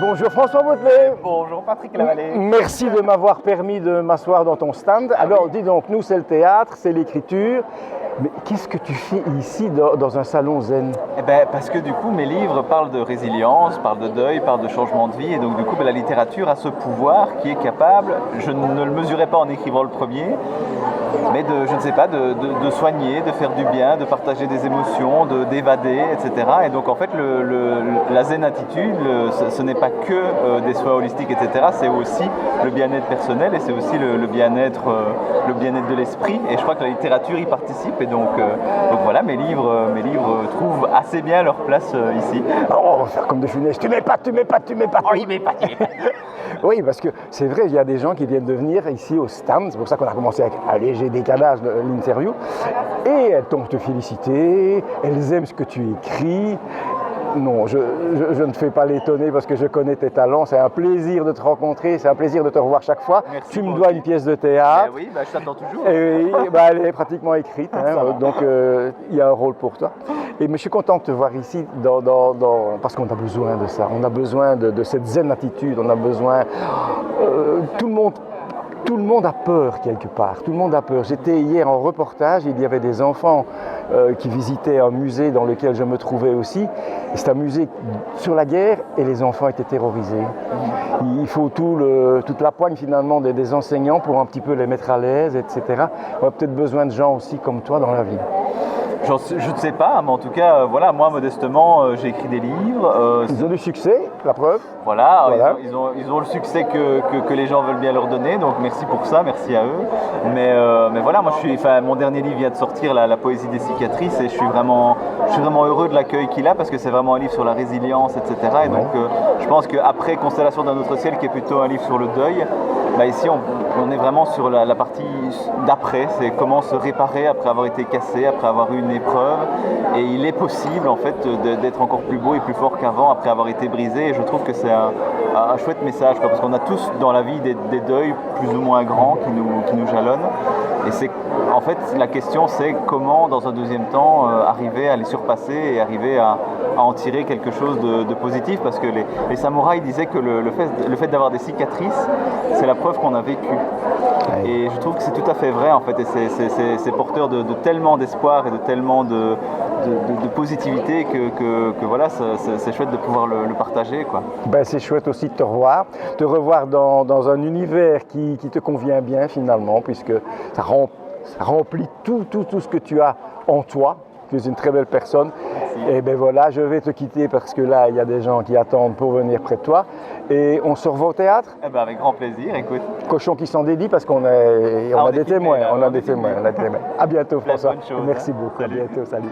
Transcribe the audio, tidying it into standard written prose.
Bonjour François Bautelet. Bonjour Patrick Lavallée. Merci de m'avoir permis de m'asseoir dans ton stand. Alors dis donc, nous c'est le théâtre, c'est l'écriture. Mais qu'est-ce que tu fais ici dans un salon zen? Eh ben, parce que du coup mes livres parlent de résilience, parlent de deuil, parlent de changement de vie et donc du coup la littérature a ce pouvoir qui est capable, je ne le mesurais pas en écrivant le premier, mais de soigner, de faire du bien, de partager des émotions, d'évader, etc. Et donc en fait la zen attitude, ce n'est pas que des soins holistiques, etc. C'est aussi le bien-être personnel et c'est aussi le bien-être de l'esprit. Et je crois que la littérature y participe. Et donc voilà, mes livres trouvent assez bien leur place ici. Oh, on va faire comme des punaises. Tu mets pas. Oh, il met pas. Oui, parce que c'est vrai, il y a des gens qui viennent de venir ici au stand. C'est pour ça qu'on a commencé avec un léger décalage de l'interview. Et elles t'ont te féliciter, elles aiment ce que tu écris. Non, je ne fais pas l'étonner parce que je connais tes talents. C'est un plaisir de te rencontrer, c'est un plaisir de te revoir chaque fois. Merci, tu me dois une pièce de théâtre. Oui, je t'attends toujours. Et elle est pratiquement écrite, donc il y a un rôle pour toi. Et mais je suis content de te voir ici parce qu'on a besoin de ça. On a besoin de cette zen attitude. On a besoin. Tout le monde a peur quelque part, tout le monde a peur. J'étais hier en reportage, il y avait des enfants qui visitaient un musée dans lequel je me trouvais aussi. Et c'est un musée sur la guerre et les enfants étaient terrorisés. Il faut toute la poigne finalement des enseignants pour un petit peu les mettre à l'aise, etc. On a peut-être besoin de gens aussi comme toi dans la vie. Je ne sais pas, mais en tout cas, voilà, moi modestement, j'ai écrit des livres. Ils ont du succès, la preuve. Voilà. Ils ont le succès que les gens veulent bien leur donner, donc merci pour ça, merci à eux. Mais voilà, moi mon dernier livre vient de sortir, la poésie des cicatrices, et je suis vraiment heureux de l'accueil qu'il a parce que c'est vraiment un livre sur la résilience, etc. Et donc je pense qu'après Constellation d'un autre ciel, qui est plutôt un livre sur le deuil, ici on est vraiment sur la partie d'après, c'est comment se réparer après avoir été cassé, après avoir eu une épreuve, et il est possible en fait d'être encore plus beau et plus fort qu'avant après avoir été brisé, et je trouve que c'est un chouette message, parce qu'on a tous dans la vie des deuils plus ou moins grands qui nous jalonnent, et c'est en fait la question, c'est comment dans un deuxième temps arriver à les surpasser et arriver à en tirer quelque chose de positif, parce que les samouraïs disaient que le fait d'avoir des cicatrices, c'est la preuve qu'on a vécu. Et je trouve que c'est tout à fait vrai en fait, et c'est porteur de tellement d'espoir et de tellement de positivité que voilà, c'est chouette de pouvoir le partager, quoi. C'est chouette aussi de te revoir dans un univers qui te convient bien finalement, puisque ça remplit tout ce que tu as en toi. Tu es une très belle personne. Merci. Et voilà, je vais te quitter parce que là, il y a des gens qui attendent pour venir près de toi. Et on se revoit au théâtre? Avec grand plaisir, écoute. Cochon qui s'en dédie parce qu'on a des témoins. On a des témoins. À bientôt, François. Bonne chose, Merci beaucoup. Salut. À bientôt, salut.